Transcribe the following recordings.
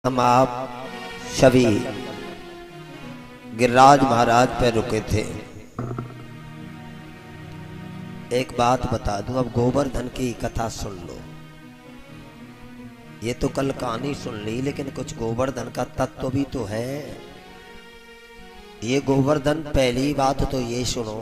हम आप सभी गिरिराज महाराज पर रुके थे। एक बात बता दूं, अब गोवर्धन की कथा सुन लो। ये तो कल कहानी सुन ली, लेकिन कुछ गोवर्धन का तत्व भी तो है। ये गोवर्धन, पहली बात तो ये सुनो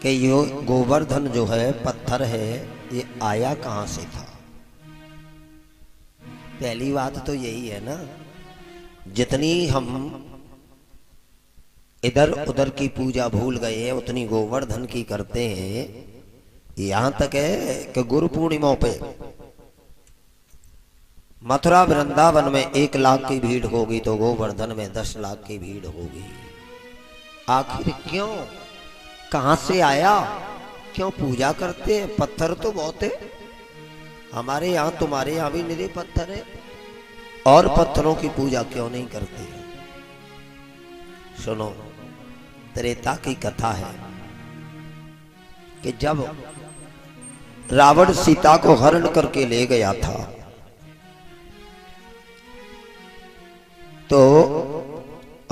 कि ये गोवर्धन जो है पत्थर है, ये आया कहां से था। पहली बात तो यही है ना। जितनी हम इधर उधर की पूजा भूल गए हैं, उतनी गोवर्धन की करते हैं। यहां तक है कि गुरु पूर्णिमा पे मथुरा वृंदावन में 1 लाख की भीड़ होगी तो गोवर्धन में 10 लाख की भीड़ होगी। आखिर क्यों, कहां से आया, क्यों पूजा करते हैं? पत्थर तो बहुत है हमारे यहाँ, तुम्हारे यहाँ भी निरे पत्थर है, और पत्थरों की पूजा क्यों नहीं करते? सुनो, त्रेता की कथा है कि जब रावण सीता को हरण करके ले गया था तो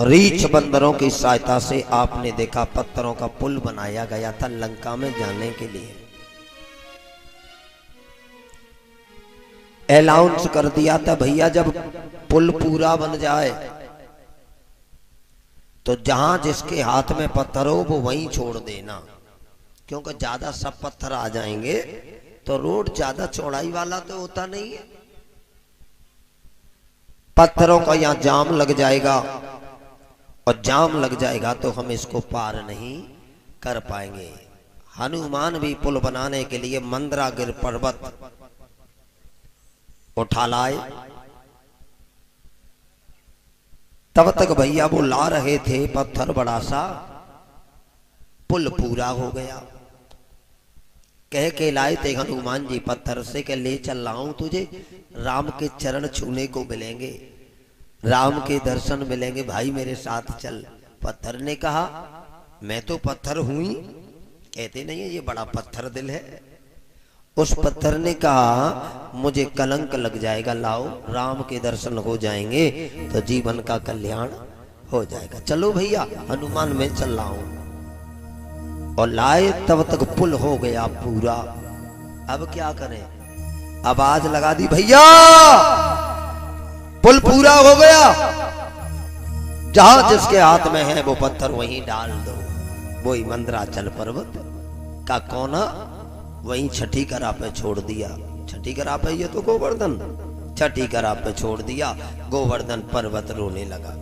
रीछ बंदरों की सहायता से आपने देखा पत्थरों का पुल बनाया गया था लंका में जाने के लिए। अनाउंस कर दिया था, भैया जब पुल पूरा बन जाए तो जहां जिसके हाथ में पत्थर हो वो वहीं छोड़ देना, क्योंकि ज्यादा सब पत्थर आ जाएंगे तो रोड ज्यादा चौड़ाई वाला तो होता नहीं है, पत्थरों का यहां जाम लग जाएगा, और जाम लग जाएगा तो हम इसको पार नहीं कर पाएंगे। हनुमान भी पुल बनाने के लिए मंदरागिर पर्वत उठा लाए। तब तक भैया वो ला रहे थे पत्थर, बड़ा सा पुल पूरा हो गया। कह के लाए थे हनुमान जी पत्थर से कि ले चल रहा हूं तुझे, राम के चरण छूने को मिलेंगे, राम के दर्शन मिलेंगे, भाई मेरे साथ चल। पत्थर ने कहा मैं तो पत्थर हूं ही, कहते नहीं है ये बड़ा पत्थर दिल है। उस पत्थर ने कहा मुझे कलंक लग जाएगा, लाओ राम के दर्शन हो जाएंगे तो जीवन का कल्याण हो जाएगा। चलो भैया, हनुमान मैं चल रहा हूं। और लाए, तब तक पुल हो गया पूरा। अब क्या करें, आवाज लगा दी, भैया पुल पूरा हो गया, जहां जिसके हाथ में है वो पत्थर वहीं डाल दो। वही मंदराचल पर्वत का कोना वहीं छठी करा पे छोड़ दिया। छठी करा पे, ये तो गोवर्धन, छठी करा पे छोड़ दिया। गोवर्धन पर्वत रोने लगा,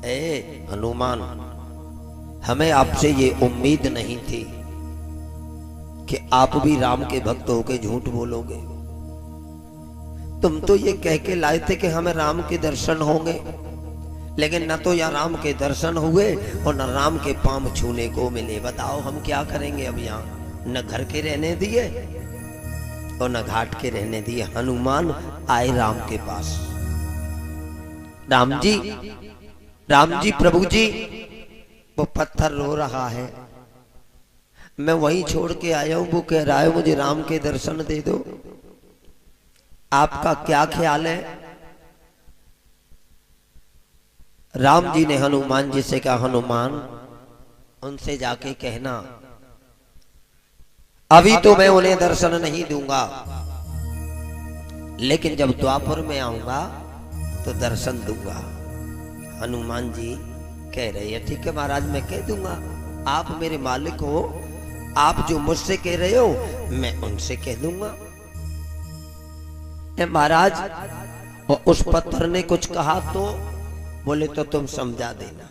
ए हनुमान, हमें आपसे ये उम्मीद नहीं थी कि आप भी राम के भक्त होके झूठ बोलोगे। तुम तो ये कह के लाए थे कि हमें राम के दर्शन होंगे, लेकिन न तो यहाँ राम के दर्शन हुए और न राम के पांव छूने को मिले। बताओ हम क्या करेंगे अब? यहाँ न घर के रहने दिए और न घाट के रहने दिए। हनुमान आए राम के पास, राम जी प्रभु जी, वो पत्थर रो रहा है, मैं वहीं छोड़ के आया हूं, वो कह रहा है मुझे राम के दर्शन दे दो, आपका क्या ख्याल है? राम जी ने हनुमान जी से कहा, हनुमान उनसे जाके कहना अभी तो मैं उन्हें दर्शन नहीं दूंगा, लेकिन जब द्वापर में आऊंगा तो दर्शन दूंगा। हनुमान जी कह रहे हैं, ठीक है महाराज, मैं कह दूंगा, आप मेरे मालिक हो, आप जो मुझसे कह रहे हो मैं उनसे कह दूंगा। महाराज, और उस पत्थर ने कुछ कहा तो बोले तो तुम समझा देना।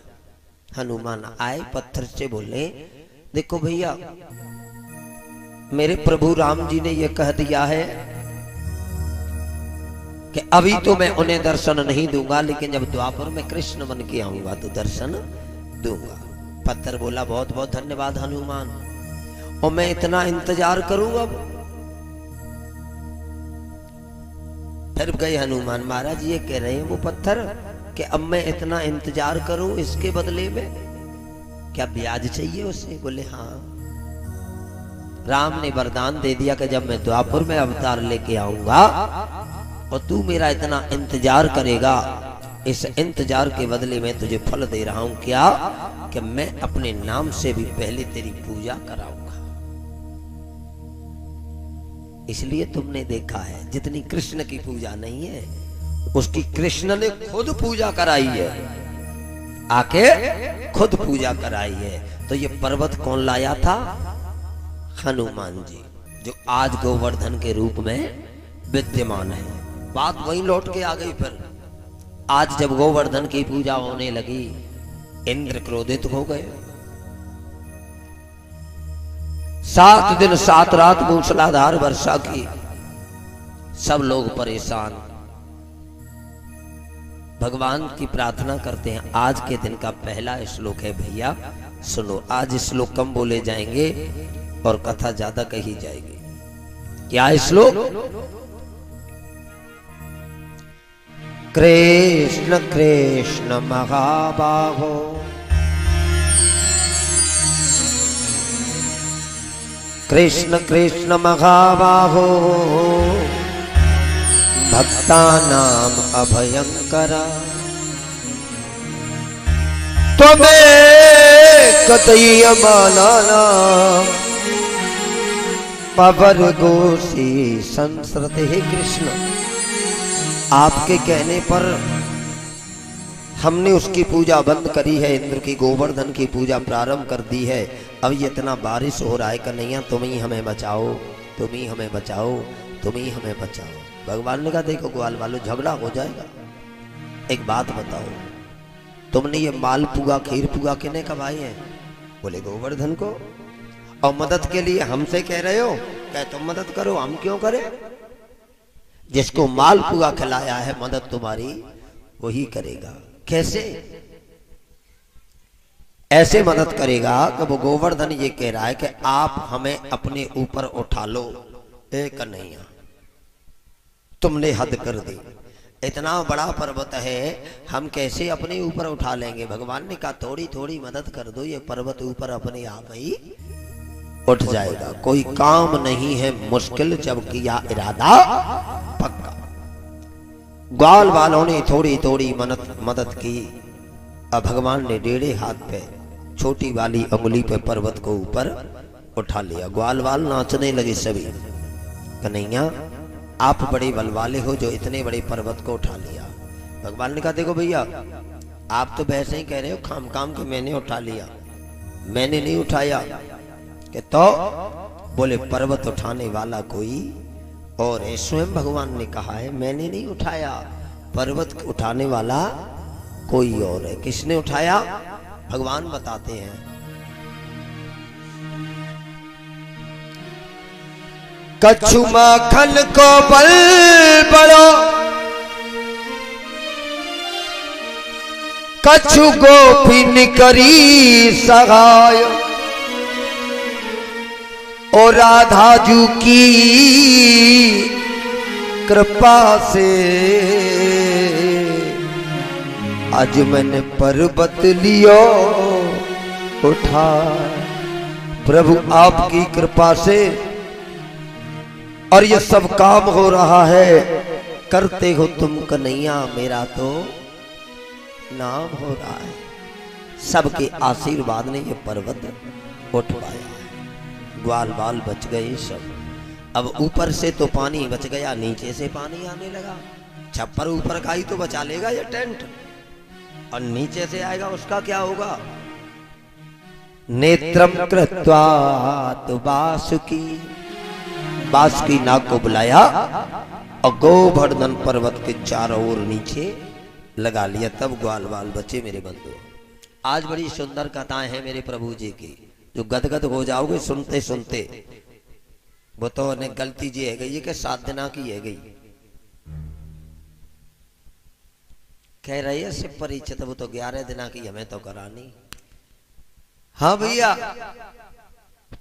हनुमान आए, पत्थर से बोले, देखो भैया, मेरे प्रभु राम जी ने यह कह दिया है कि अभी तो मैं उन्हें दर्शन नहीं दूंगा, लेकिन जब द्वापर में कृष्ण बन के आऊंगा तो दर्शन दूंगा। पत्थर बोला, बहुत बहुत धन्यवाद हनुमान, और मैं इतना इंतजार करूं अब? फिर गए हनुमान, महाराज ये कह रहे हैं वो पत्थर कि अब मैं इतना इंतजार करूं, इसके बदले में क्या ब्याज चाहिए उससे? बोले हाँ। राम ने वरदान दे दिया कि जब मैं द्वापर में अवतार लेके आऊंगा और तू मेरा इतना इंतजार करेगा, इस इंतजार के बदले में तुझे फल दे रहा हूं क्या, कि मैं अपने नाम से भी पहले तेरी पूजा कराऊंगा। इसलिए तुमने देखा है जितनी कृष्ण की पूजा नहीं है, उसकी कृष्ण ने खुद पूजा कराई है, आके खुद पूजा कराई है। तो ये पर्वत कौन लाया था? हनुमान जी, जो आज गोवर्धन के रूप में विद्यमान है। बात वहीं लौट के आ गई। फिर आज जब गोवर्धन की पूजा होने लगी, इंद्र क्रोधित हो गए। 7 दिन 7 रात मूसलाधार वर्षा की, सब लोग परेशान। भगवान की प्रार्थना करते हैं। आज के दिन का पहला श्लोक है भैया, सुनो। आज श्लोक कम बोले जाएंगे और कथा ज्यादा कही जाएगी। क्या श्लोक? कृष्ण कृष्ण महाबाहो, कृष्ण कृष्ण महाबाहो, भक्तानाम अभयंकरा, त्वमेकतयमानाना पवर्गोसी संसृते। हे कृष्ण, आपके कहने पर हमने उसकी पूजा बंद करी है, इंद्र की गोवर्धन की पूजा प्रारंभ कर दी है। अब ये इतना बारिश हो रहा है, कन्हैया तुम ही हमें बचाओ, तुम ही हमें बचाओ, तुम ही हमें बचाओ। भगवान ने कहा देखो ग्वाल वालों, झगड़ा हो जाएगा। एक बात बताओ, तुमने ये मालपुआ खीर पुआ किन्हें खवाई है? बोले गोवर्धन को। और मदद के लिए हमसे कह रहे हो? क्या तुम मदद करो, हम क्यों करें? जिसको मालपुआ खिलाया है मदद तुम्हारी वही करेगा। कैसे? ऐसे मदद करेगा कि वो गोवर्धन ये कह रहा है कि आप हमें अपने ऊपर उठा लो। एक कन्हैया, तुमने हद कर दी। इतना बड़ा पर्वत है, हम कैसे अपने ऊपर उठा लेंगे? भगवान ने कहा थोड़ी थोड़ी मदद कर दो, ये पर्वत ऊपर अपने आप ही उठ जाएगा। कोई काम नहीं है मुश्किल जब किया इरादा पक्का। ग्वाल वालों ने थोड़ी थोड़ी मदद की। अब भगवान ने 1.5 हाथ पे, छोटी वाली उंगली पे पर्वत को ऊपर उठा लिया। ग्वाल वाल नाचने लगे सभी। कन्हैया आप बड़े बल वाले हो जो इतने बड़े पर्वत को उठा लिया। भगवान ने कहा देखो भैया, आप तो वैसे ही कह रहे हो खाम काम के मैंने उठा लिया, मैंने नहीं उठाया। कि तो बोले पर्वत उठाने वाला कोई और है। स्वयं भगवान ने कहा है मैंने नहीं उठाया, पर्वत उठाने वाला कोई और है। किसने उठाया? भगवान बताते हैं। कछु माखन को बल बड़ो, कछु गोपिन करी सहाय, और राधा जू की कृपा से आज मैंने पर्वत लियो उठा। प्रभु आपकी कृपा से और ये सब काम हो रहा है, करते हो तुम कन्हैया, मेरा तो नाम हो रहा है। सबके आशीर्वाद ने ये पर्वत उठवाया है। ग्वाल बाल बच गए सब। अब ऊपर से तो पानी बच गया, नीचे से पानी आने लगा। छप्पर ऊपर का ही तो बचा लेगा ये टेंट, और नीचे से आएगा उसका क्या होगा? नेत्रम कृत्वा तो बासुकी नाग को बुलाया और गोवर्धन पर्वत के चारों ओर नीचे लगा लिया। तब ग्वाल बाल बचे मेरे बंधु। आज बड़ी सुंदर कथाएं हैं मेरे प्रभु जी की, जो गदगद हो जाओगे सुनते सुनते। वो तो ने गलती जी है गई कि 7 दिना की है गई, कह रही है सिर्फ परिचित, वो तो 11 दिना की हमें तो करानी। हाँ भैया,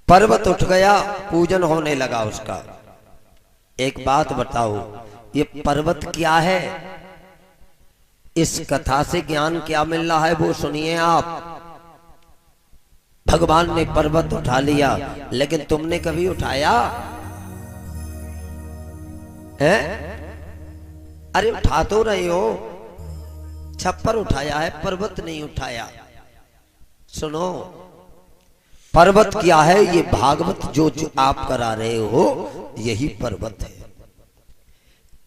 पर्वत उठ गया, पूजन होने लगा उसका। एक बात बताओ, ये पर्वत क्या है? इस कथा से ज्ञान क्या मिल रहा है वो सुनिए आप। भगवान ने पर्वत उठा लिया, लेकिन तुमने कभी उठाया है? अरे उठा तो रहे हो, छप्पर उठाया है, पर्वत नहीं उठाया। सुनो, पर्वत क्या है? ये भागवत जो आप करा रहे हो यही पर्वत है।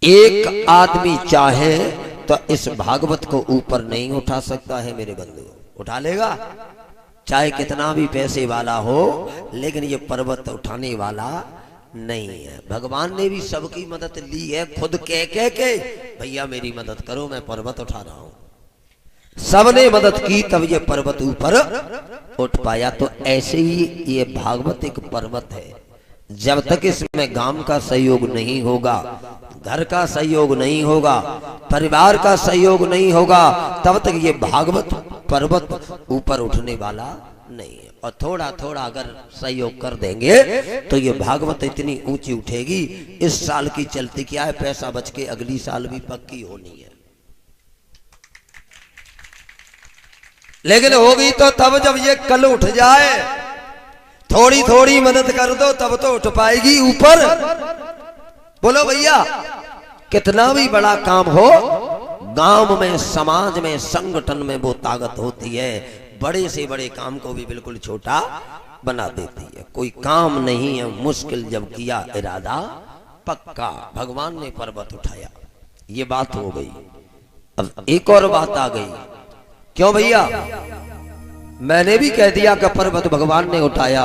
एक आदमी चाहे तो इस भागवत को ऊपर नहीं उठा सकता है मेरे बंधु। उठा लेगा चाहे कितना भी पैसे वाला हो, लेकिन ये पर्वत उठाने वाला नहीं है। भगवान ने भी सबकी मदद ली है, खुद कह के भैया मेरी मदद करो, मैं पर्वत उठा रहा हूं। सबने मदद की तब ये पर्वत ऊपर उठ पाया। तो ऐसे ही ये भागवत एक पर्वत है। जब तक इसमें गांव का सहयोग नहीं होगा, घर का सहयोग नहीं होगा, परिवार का सहयोग नहीं होगा, तब तक ये भागवत पर्वत ऊपर उठने वाला नहीं है। और थोड़ा थोड़ा अगर सहयोग कर देंगे तो ये भागवत इतनी ऊंची उठेगी। इस साल की चलती क्या है, पैसा बच के अगली साल भी पक्की होनी है। लेकिन होगी तो तब जब ये कल उठ जाए। थोड़ी थोड़ी मदद कर दो तब तो उठ पाएगी ऊपर। बोलो भैया, कितना भी बड़ा काम हो, गांव में, समाज में, संगठन में वो ताकत होती है, बड़े से बड़े काम को भी बिल्कुल छोटा बना देती है। कोई काम नहीं है मुश्किल, जब किया इरादा पक्का। भगवान ने पर्वत उठाया, ये बात हो गई। अब एक और बात आ गई। क्यों भैया? मैंने भी कह दिया कि पर्वत भगवान ने उठाया।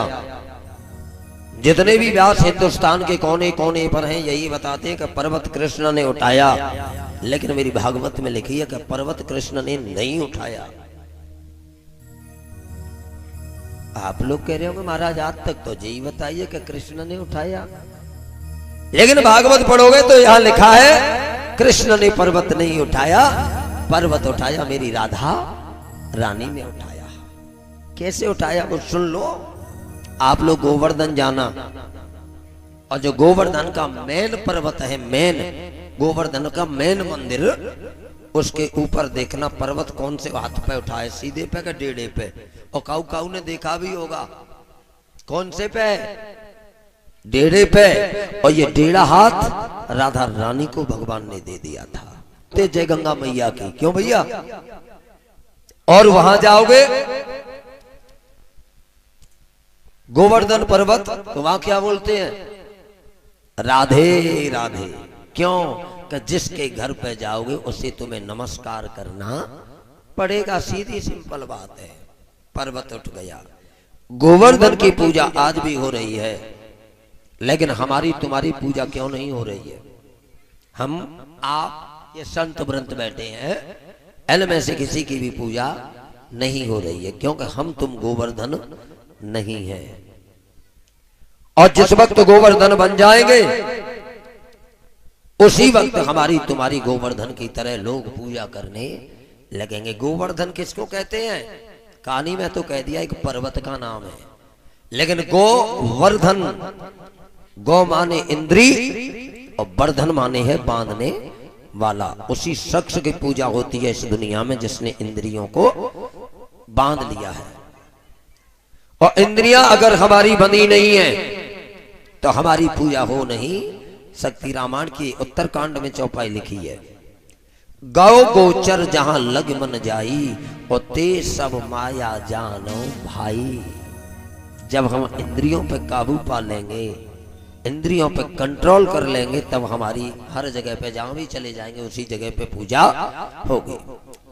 जितने भी व्यास हिंदुस्तान के कोने कोने पर हैं यही बताते हैं कि पर्वत कृष्ण ने उठाया। लेकिन मेरी भागवत में लिखी है कि पर्वत कृष्ण ने नहीं उठाया। आप लोग कह रहे हो कि महाराज आज तक तो यही बताइए कि कृष्ण ने उठाया, लेकिन भागवत पढ़ोगे तो यहां लिखा है कृष्ण ने पर्वत नहीं उठाया, पर्वत उठाया मेरी राधा रानी ने उठाया। कैसे उठाया वो सुन लो। आप लोग गोवर्धन जाना, और जो गोवर्धन का मेन पर्वत है, मेन गोवर्धन का मेन मंदिर, उसके ऊपर देखना पर्वत कौन से हाथ पे उठाए, सीधे पे का टेढ़े पे। और काऊ काऊ ने देखा भी होगा कौन से पे, टेढ़े पे। और ये टेढ़ा हाथ राधा रानी को भगवान ने दे दिया था। जय गंगा मैया की। क्यों भैया? और वहां जाओगे गोवर्धन पर्वत, तो वहां क्या बोलते हैं? राधे राधे। क्यों? कि जिसके घर पे जाओगे उसे तुम्हें नमस्कार करना पड़ेगा। सीधी सिंपल बात है। पर्वत उठ गया। गोवर्धन की पूजा आज भी हो रही है, लेकिन हमारी तुम्हारी पूजा क्यों नहीं हो रही है? हम आप ये संत व्रत बैठे हैं, इनमें से किसी की भी पूजा नहीं हो रही है, क्योंकि हम तुम गोवर्धन नहीं है। और जिस वक्त गोवर्धन बन जाएंगे उसी वक्त हमारी तुम्हारी गोवर्धन की तरह लोग पूजा करने लगेंगे। गोवर्धन किसको कहते हैं? कहानी में तो कह दिया एक पर्वत का नाम है, लेकिन गोवर्धन, गौ माने इंद्री और वर्धन माने है बांधने वाला। उसी शख्स की पूजा होती है इस दुनिया में जिसने इंद्रियों को बांध लिया है। और इंद्रियां अगर हमारी बंधी नहीं है तो हमारी पूजा हो नहीं सकती। रामायण की उत्तरकांड में चौपाई लिखी है, गौ गोचर जहां लग मन जाई और ते सब माया जानो भाई। जब हम इंद्रियों पे काबू पा लेंगे, इंद्रियों पे कंट्रोल कर लेंगे, तब हमारी हर जगह पे जहां भी चले जाएंगे उसी जगह पे पूजा होगी।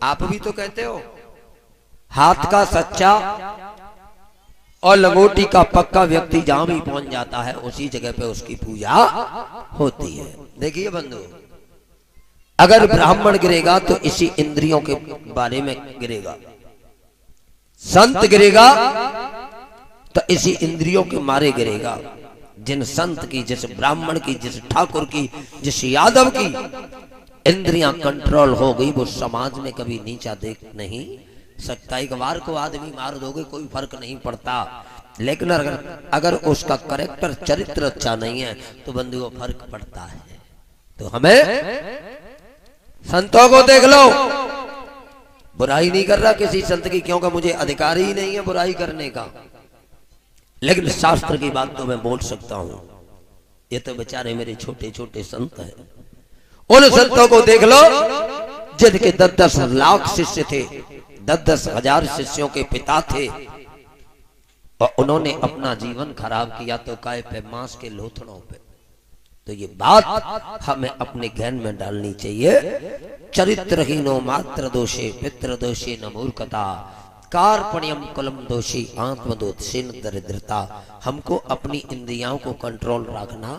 आप भी तो कहते हो हाथ का सच्चा और लंगोटी का पक्का व्यक्ति जहां भी पहुंच जाता है उसी जगह पे उसकी पूजा होती है। देखिए बंधु, अगर ब्राह्मण गिरेगा तो इसी इंद्रियों के बारे में गिरेगा, संत गिरेगा तो इसी इंद्रियों के मारे गिरेगा। जिन संत की, जिस ब्राह्मण की, जिस ठाकुर की, जिस यादव की इंद्रियां कंट्रोल हो गई, वो समाज में कभी नीचा देख नहीं सकता। एक बार को आदमी मार दोगे कोई फर्क नहीं पड़ता, लेकिन अगर उसका करेक्टर, चरित्र अच्छा नहीं है तो बंधुओं फर्क पड़ता है। तो हमें संतों को देख लो, बुराई नहीं कर रहा किसी संत की, क्योंकि मुझे अधिकार ही नहीं है बुराई करने का, लेकिन शास्त्र की बात तो मैं बोल सकता हूं। ये तो बेचारे मेरे छोटे छोटे संत हैं, उन संतों को देख लो जिनके 10-10 लाख शिष्य थे, 10-10 हजार शिष्यों के पिता थे, और उन्होंने अपना जीवन खराब किया तो काय पे, मांस के लोथड़ों पे। तो ये बात हमें अपने ज्ञान में डालनी चाहिए। चरित्रहीनो मात्र दोषे पितृ दोषे न मूर्खता, कार्पण्यम कुलम दोषी आत्मदोषेन दरिद्रता। हमको अपनी इंद्रियों को कंट्रोल रखना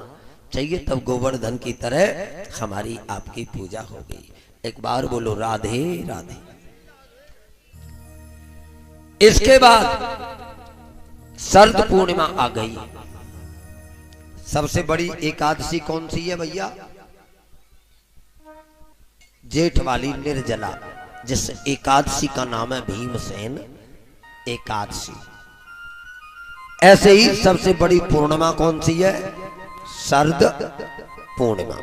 चाहिए, तब गोवर्धन की तरह हमारी आपकी पूजा होगी। एक बार बोलो राधे राधे। इसके बाद शरद पूर्णिमा आ गई। सबसे बड़ी एकादशी कौन सी है भैया? जेठ वाली निर्जला, जिस एकादशी का नाम है भीमसेन एकादशी। ऐसे ही सबसे बड़ी पूर्णिमा कौन सी है? शरद पूर्णिमा।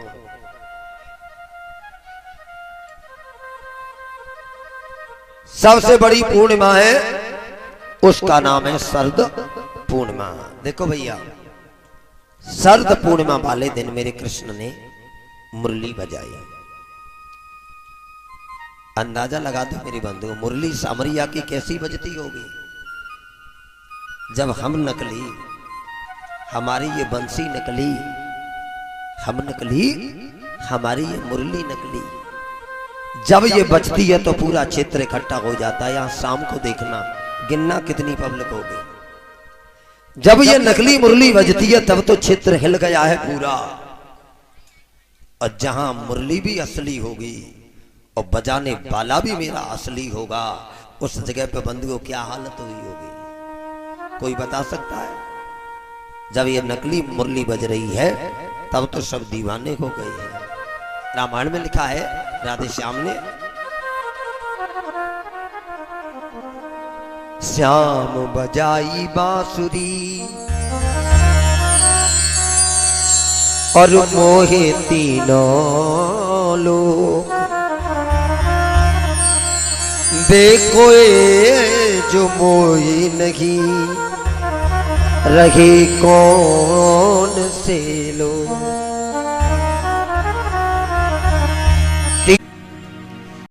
सबसे बड़ी पूर्णिमा है, उसका नाम है शरद पूर्णिमा। देखो भैया, शरद पूर्णिमा वाले दिन मेरे कृष्ण ने मुरली बजाई। अंदाजा लगा दो मेरी बंधु, मुरली सामरिया की कैसी बजती होगी। जब हम नकली, हमारी ये बंसी नकली, हम नकली, हमारी ये मुरली नकली, जब ये बजती है तो पूरा क्षेत्र इकट्ठा हो जाता है। यहां शाम को देखना, गिनना कितनी पब्लिक होगी। जब ये नकली मुरली बजती है तब तो क्षेत्र हिल गया है पूरा। और जहां मुरली भी असली होगी और बजाने वाला भी मेरा असली होगा, उस जगह पे बंधुओं क्या हालत हुई होगी, कोई बता सकता है? जब ये नकली मुरली बज रही है तब तो सब दीवाने हो गए हैं। रामायण में लिखा है, राधे श्याम ने, श्याम बजाई बांसुरी और मोहे तीनों लोग, देखो जो मोही नहीं रहे कौन से लोग।